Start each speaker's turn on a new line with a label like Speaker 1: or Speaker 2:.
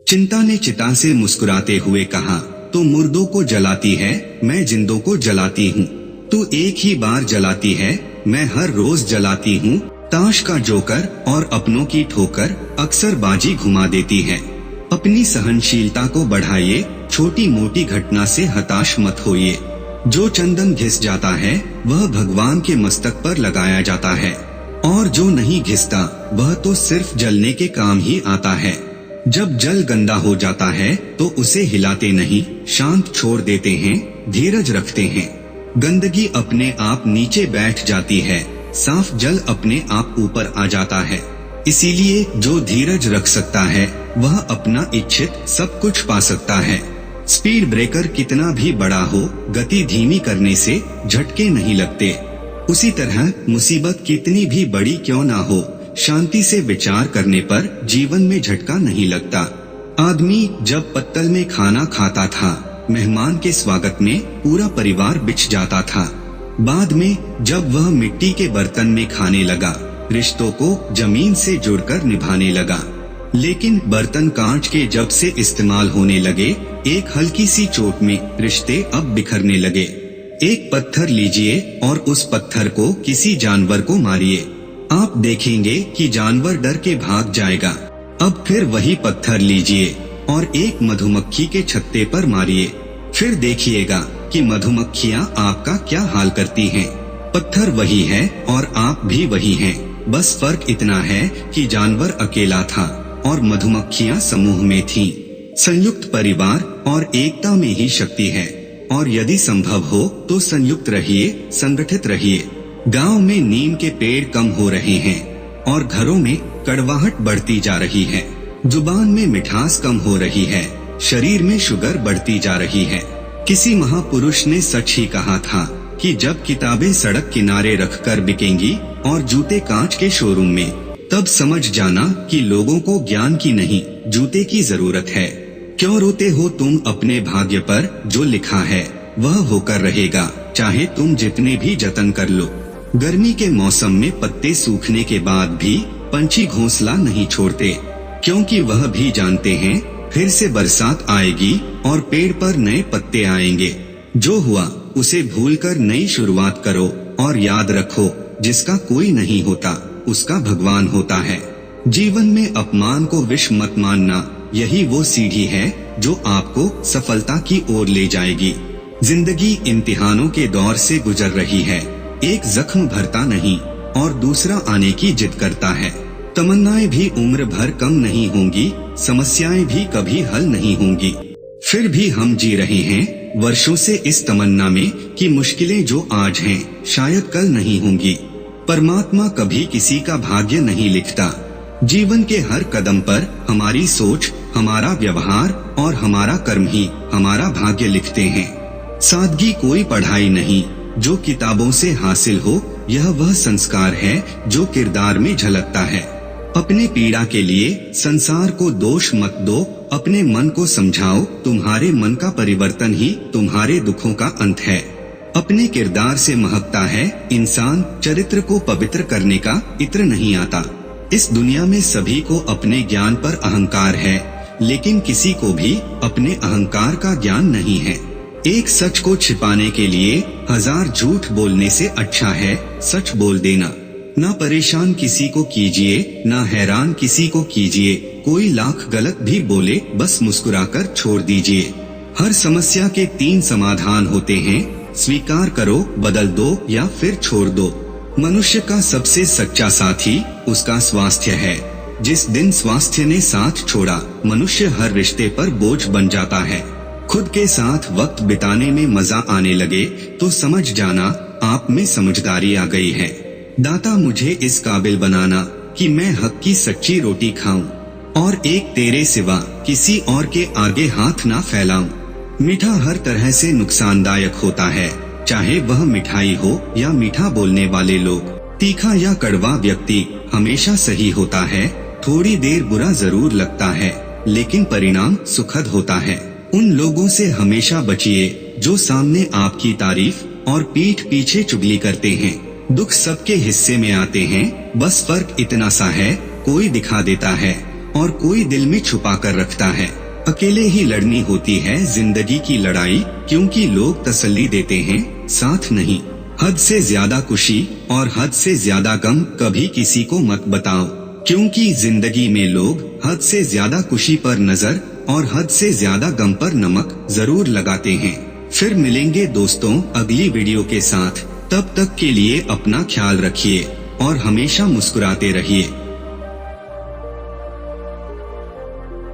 Speaker 1: चिंता ने चिता से मुस्कुराते हुए कहा, तो मुर्दों को जलाती है, मैं जिंदों को जलाती हूँ। तू एक ही बार जलाती है, मैं हर रोज जलाती हूँ। ताश का जोकर और अपनों की ठोकर अक्सर बाजी घुमा देती है। अपनी सहनशीलता को बढ़ाइए, छोटी मोटी घटना से हताश मत होइए। जो चंदन घिस जाता है वह भगवान के मस्तक पर लगाया जाता है, और जो नहीं घिसता वह तो सिर्फ जलने के काम ही आता है। जब जल गंदा हो जाता है तो उसे हिलाते नहीं, शांत छोड़ देते हैं, धीरज रखते हैं। गंदगी अपने आप नीचे बैठ जाती है, साफ जल अपने आप ऊपर आ जाता है। इसीलिए जो धीरज रख सकता है वह अपना इच्छित सब कुछ पा सकता है। स्पीड ब्रेकर कितना भी बड़ा हो, गति धीमी करने से झटके नहीं लगते। उसी तरह मुसीबत कितनी भी बड़ी क्यों ना हो, शांति से विचार करने पर जीवन में झटका नहीं लगता। आदमी जब पत्तल में खाना खाता था, मेहमान के स्वागत में पूरा परिवार बिछ जाता था। बाद में जब वह मिट्टी के बर्तन में खाने लगा, रिश्तों को जमीन से जुड़कर निभाने लगा। लेकिन बर्तन कांच के जब से इस्तेमाल होने लगे, एक हल्की सी चोट में रिश्ते अब बिखरने लगे। एक पत्थर लीजिए और उस पत्थर को किसी जानवर को मारिए, आप देखेंगे कि जानवर डर के भाग जाएगा। अब फिर वही पत्थर लीजिए और एक मधुमक्खी के छत्ते पर मारिए, फिर देखिएगा कि मधुमक्खियाँ आपका क्या हाल करती हैं। पत्थर वही है और आप भी वही हैं, बस फर्क इतना है कि जानवर अकेला था और मधुमक्खियाँ समूह में थीं। संयुक्त परिवार और एकता में ही शक्ति है, और यदि संभव हो तो संयुक्त रहिए, संगठित रहिए। गांव में नीम के पेड़ कम हो रहे हैं और घरों में कड़वाहट बढ़ती जा रही है। जुबान में मिठास कम हो रही है, शरीर में शुगर बढ़ती जा रही है। किसी महापुरुष ने सच ही कहा था कि जब किताबें सड़क किनारे रखकर बिकेंगी और जूते कांच के शोरूम में, तब समझ जाना कि लोगों को ज्ञान की नहीं, जूते की जरूरत है। क्यों रोते हो तुम अपने भाग्य पर? जो लिखा है वह होकर रहेगा, चाहे तुम जितने भी जतन कर लो। गर्मी के मौसम में पत्ते सूखने के बाद भी पंछी घोंसला नहीं छोड़ते, क्योंकि वह भी जानते हैं फिर से बरसात आएगी और पेड़ पर नए पत्ते आएंगे। जो हुआ उसे भूलकर नई शुरुआत करो और याद रखो, जिसका कोई नहीं होता उसका भगवान होता है। जीवन में अपमान को विष मत मानना, यही वो सीढ़ी है जो आपको सफलता की ओर ले जाएगी। जिंदगी इम्तिहानों के दौर से गुजर रही है, एक जख्म भरता नहीं और दूसरा आने की जिद करता है। तमन्नाएं भी उम्र भर कम नहीं होंगी, समस्याएं भी कभी हल नहीं होंगी। फिर भी हम जी रहे हैं वर्षों से इस तमन्ना में कि मुश्किलें जो आज हैं शायद कल नहीं होंगी। परमात्मा कभी किसी का भाग्य नहीं लिखता। जीवन के हर कदम पर हमारी सोच, हमारा व्यवहार और हमारा कर्म ही हमारा भाग्य लिखते हैं। सादगी कोई पढ़ाई नहीं जो किताबों से हासिल हो, यह वह संस्कार है जो किरदार में झलकता है। अपने पीड़ा के लिए संसार को दोष मत दो, अपने मन को समझाओ, तुम्हारे मन का परिवर्तन ही तुम्हारे दुखों का अंत है। अपने किरदार से महकता है इंसान, चरित्र को पवित्र करने का इत्र नहीं आता। इस दुनिया में सभी को अपने ज्ञान पर अहंकार है, लेकिन किसी को भी अपने अहंकार का ज्ञान नहीं है। एक सच को छिपाने के लिए 1000 झूठ बोलने से अच्छा है सच बोल देना। ना परेशान किसी को कीजिए, ना हैरान किसी को कीजिए। कोई लाख गलत भी बोले बस मुस्कुराकर छोड़ दीजिए। हर समस्या के 3 समाधान होते हैं, स्वीकार करो, बदल दो या फिर छोड़ दो। मनुष्य का सबसे सच्चा साथी उसका स्वास्थ्य है। जिस दिन स्वास्थ्य ने साथ छोड़ा, मनुष्य हर रिश्ते पर बोझ बन जाता है। खुद के साथ वक्त बिताने में मजा आने लगे तो समझ जाना आप में समझदारी आ गई है। दाता मुझे इस काबिल बनाना कि मैं हक की सच्ची रोटी खाऊं और एक तेरे सिवा किसी और के आगे हाथ ना फैलाऊं। मीठा हर तरह से नुकसानदायक होता है, चाहे वह मिठाई हो या मीठा बोलने वाले लोग। तीखा या कड़वा व्यक्ति हमेशा सही होता है। थोड़ी देर बुरा जरूर लगता है, लेकिन परिणाम सुखद होता है। उन लोगों से हमेशा बचिए जो सामने आपकी तारीफ और पीठ पीछे चुगली करते हैं। दुख सबके हिस्से में आते हैं, बस फर्क इतना सा है, कोई दिखा देता है और कोई दिल में छुपा कर रखता है। अकेले ही लड़नी होती है जिंदगी की लड़ाई, क्योंकि लोग तसल्ली देते हैं, साथ नहीं। हद से ज्यादा खुशी और हद से ज्यादा गम कभी किसी को मत बताओ, क्योंकि जिंदगी में लोग हद से ज्यादा खुशी पर नजर और हद से ज्यादा गम पर नमक जरूर लगाते हैं। फिर मिलेंगे दोस्तों अगली वीडियो के साथ। तब तक के लिए अपना ख्याल रखिए और हमेशा मुस्कुराते रहिए।